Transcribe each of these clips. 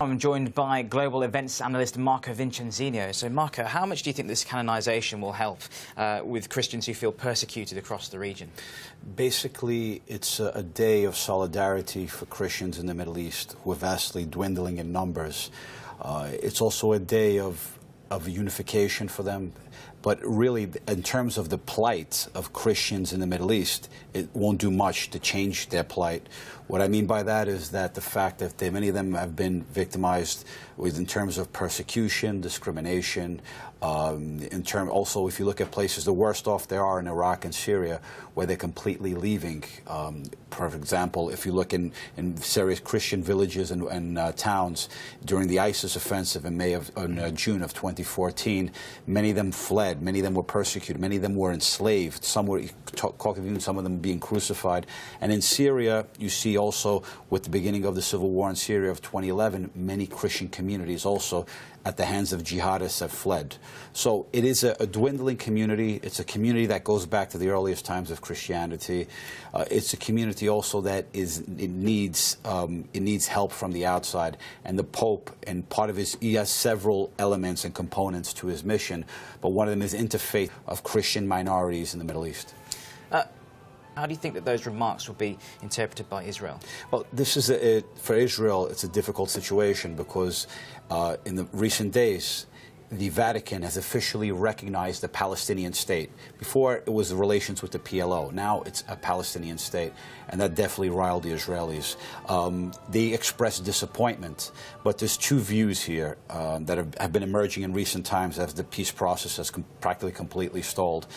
I'm joined by global events analyst Marco Vicenzino. So, Marco, how much do you think this canonization will help with Christians who feel persecuted across the region? Basically, it's a day of solidarity for Christians in the Middle East who are vastly dwindling in numbers. It's also a day of unification for them. But really, in terms of the plight of Christians in the Middle East, it won't do much to change their plight. What I mean by that is that the fact that many of them have been victimized in terms of persecution, discrimination. Also, if you look at places, the worst off they are in Iraq and Syria, where they're completely leaving. For example, if you look in serious Christian villages and towns during the ISIS offensive in June of 2014, many of them fled. Many of them were persecuted. Many of them were enslaved. Some were, some of them being crucified. And in Syria, you see also with the beginning of the civil war in Syria of 2011, many Christian communities also at the hands of jihadists have fled. So it is a dwindling community. It's a community that goes back to the earliest times of Christianity. It's a community also that needs help from the outside. And the Pope, and part of he has several elements and components to his mission, but one of them is interfaith of Christian minorities in the Middle East. How do you think that those remarks will be interpreted by Israel? Well, this is for Israel, it's a difficult situation because in the recent days, the Vatican has officially recognized the Palestinian state. Before, it was the relations with the PLO. Now it's a Palestinian state, and that definitely riled the Israelis. They expressed disappointment, but there's two views here that have been emerging in recent times as the peace process has practically completely stalled.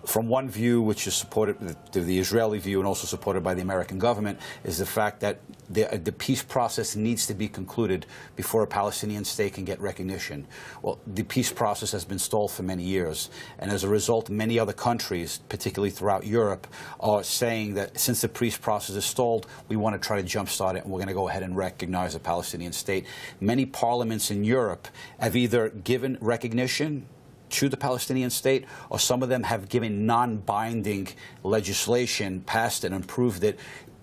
From one view, which is supported, the Israeli view, and also supported by the American government, is the fact that the peace process needs to be concluded before a Palestinian state can get recognition. Well, the peace process has been stalled for many years, and as a result, many other countries, particularly throughout Europe, are saying that since the peace process is stalled, we want to try to jumpstart it, and we're going to go ahead and recognize a Palestinian state. Many parliaments in Europe have either given recognition to the Palestinian state, or some of them have given non-binding legislation, passed it and approved it,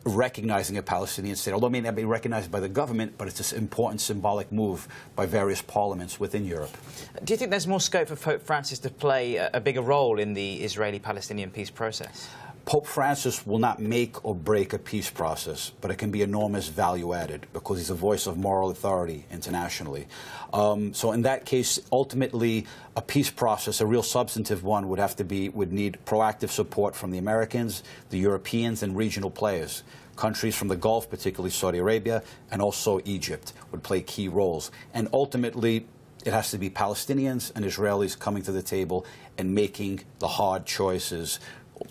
recognizing a Palestinian state, although it may not be recognized by the government, but it's an important symbolic move by various parliaments within Europe. Do you think there's more scope for Pope Francis to play a bigger role in the Israeli-Palestinian peace process? Pope Francis will not make or break a peace process, but it can be enormous value added because he's a voice of moral authority internationally. So in that case, ultimately, a peace process, a real substantive one, would need proactive support from the Americans, the Europeans, and regional players. Countries from the Gulf, particularly Saudi Arabia, and also Egypt, would play key roles. And ultimately, it has to be Palestinians and Israelis coming to the table and making the hard choices.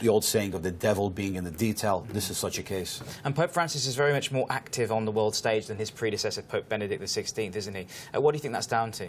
The old saying of the devil being in the detail, this is such a case. And Pope Francis is very much more active on the world stage than his predecessor, Pope Benedict XVI, isn't he? What do you think that's down to?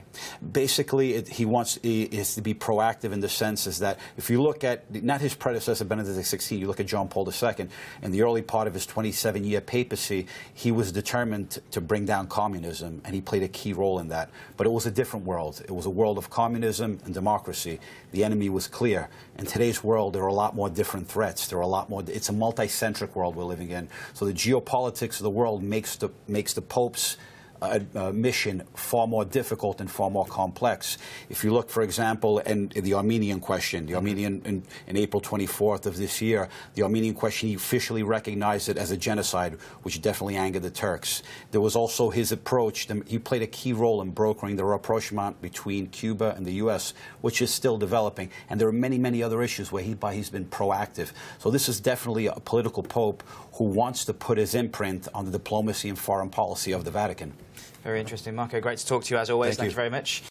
Basically, he is to be proactive in the sense is that if you look at, not his predecessor, Benedict XVI, you look at John Paul II, in the early part of his 27-year papacy, he was determined to bring down communism, and he played a key role in that. But it was a different world. It was a world of communism and democracy. The enemy was clear. In today's world, there are a lot more different threats. There are a lot more. It's a multi-centric world we're living in. So the geopolitics of the world makes the Pope's mission far more difficult and far more complex. If you look, for example, in the Armenian question, the Armenian in April 24th of this year, the Armenian question, he officially recognized it as a genocide, which definitely angered the Turks. There was also his approach. He played a key role in brokering the rapprochement between Cuba and the U.S., which is still developing. And there are many, many other issues where he's been proactive. So this is definitely a political pope who wants to put his imprint on the diplomacy and foreign policy of the Vatican. Very interesting, Marco. Great to talk to you as always. Thank you very much.